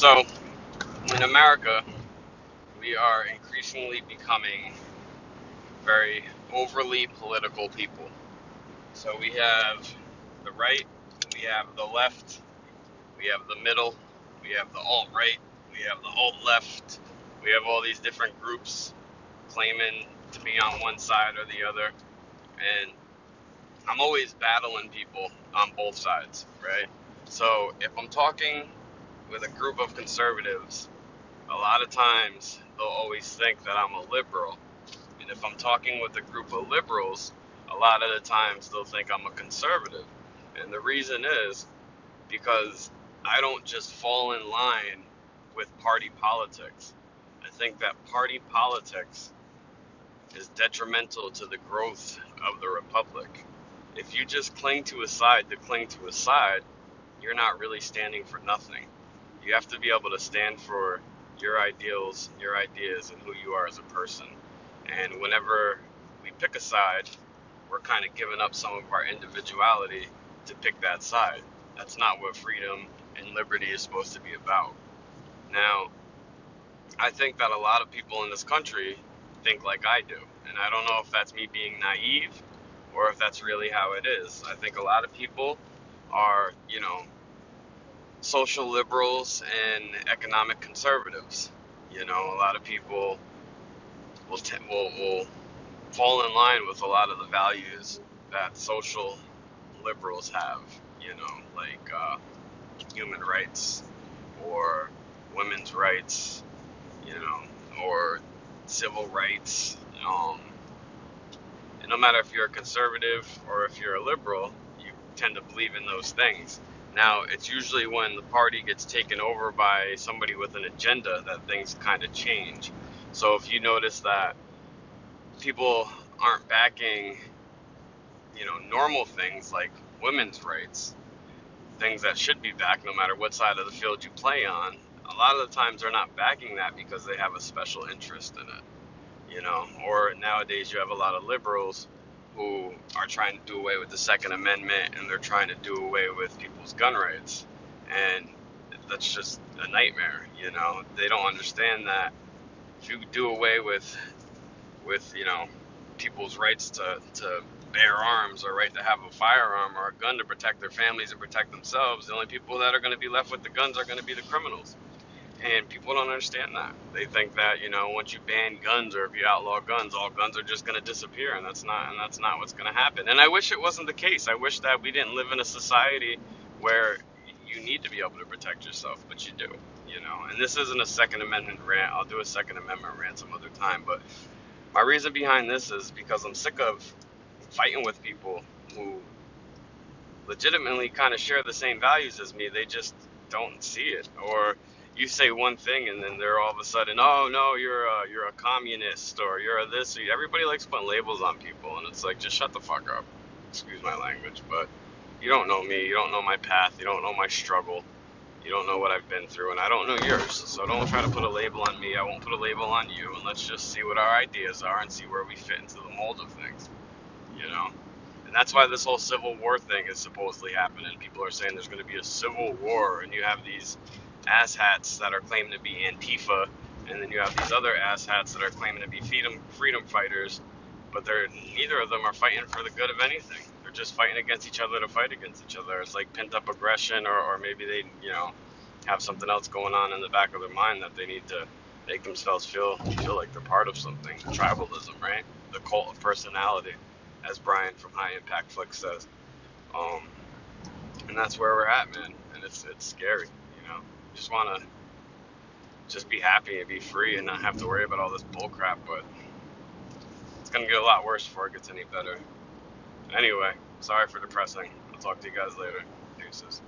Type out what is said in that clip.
So, in America, we are increasingly becoming very overly political people. So, we have the right, we have the left, we have the middle, we have the alt-right, we have the alt-left, we have all these different groups claiming to be on one side or the other. And I'm always battling people on both sides, right? So, if I'm talking with a group of conservatives, a lot of times they'll always think that I'm a liberal. And if I'm talking with a group of liberals, a lot of the times they'll think I'm a conservative. And the reason is because I don't just fall in line with party politics. I think that party politics is detrimental to the growth of the republic. If you just cling to a side to cling to a side, you're not really standing for nothing. You have to be able to stand for your ideals, your ideas, and who you are as a person. And whenever we pick a side, we're kind of giving up some of our individuality to pick that side. That's not what freedom and liberty is supposed to be about. Now, I think that a lot of people in this country think like I do. And I don't know if that's me being naive or if that's really how it is. I think a lot of people are, social liberals and economic conservatives. A lot of people will fall in line with a lot of the values that social liberals have. Like human rights or women's rights, or civil rights. And no matter if you're a conservative or if you're a liberal, you tend to believe in those things. Now, it's usually when the party gets taken over by somebody with an agenda that things kind of change. So if you notice that people aren't backing, normal things like women's rights, things that should be backed no matter what side of the field you play on, a lot of the times they're not backing that because they have a special interest in it. Or nowadays you have a lot of liberals who are trying to do away with the Second Amendment and they're trying to do away with people's gun rights. And that's just a nightmare, They don't understand that if you do away with people's rights to bear arms or right to have a firearm or a gun to protect their families and protect themselves, the only people that are going to be left with the guns are going to be the criminals. And people don't understand that. They think that, once you ban guns or if you outlaw guns, all guns are just going to disappear, and that's not what's going to happen. And I wish it wasn't the case. I wish that we didn't live in a society where you need to be able to protect yourself, but you do, And this isn't a Second Amendment rant. I'll do a Second Amendment rant some other time, but my reason behind this is because I'm sick of fighting with people who legitimately kind of share the same values as me. They just don't see it. Or you say one thing and then they're all of a sudden, oh no, you're a communist or you're a this. Everybody likes putting labels on people, and it's like, just shut the fuck up. Excuse my language, but you don't know me. You don't know my path. You don't know my struggle. You don't know what I've been through, and I don't know yours. So don't try to put a label on me. I won't put a label on you, and let's just see what our ideas are and see where we fit into the mold of things, And that's why this whole Civil War thing is supposedly happening. People are saying there's going to be a Civil War, and you have these asshats that are claiming to be Antifa, and then you have these other asshats that are claiming to be freedom fighters, but neither of them are fighting for the good of anything. They're just fighting against each other to fight against each other. It's like pent up aggression, or maybe they, have something else going on in the back of their mind that they need to make themselves feel like they're part of something. Tribalism, right? The cult of personality, as Brian from High Impact Flick says. And that's where we're at, man. And it's scary, Just want to just be happy and be free and not have to worry about all this bull crap, but it's going to get a lot worse before it gets any better. Anyway, sorry for depressing. I'll talk to you guys later. Deuces.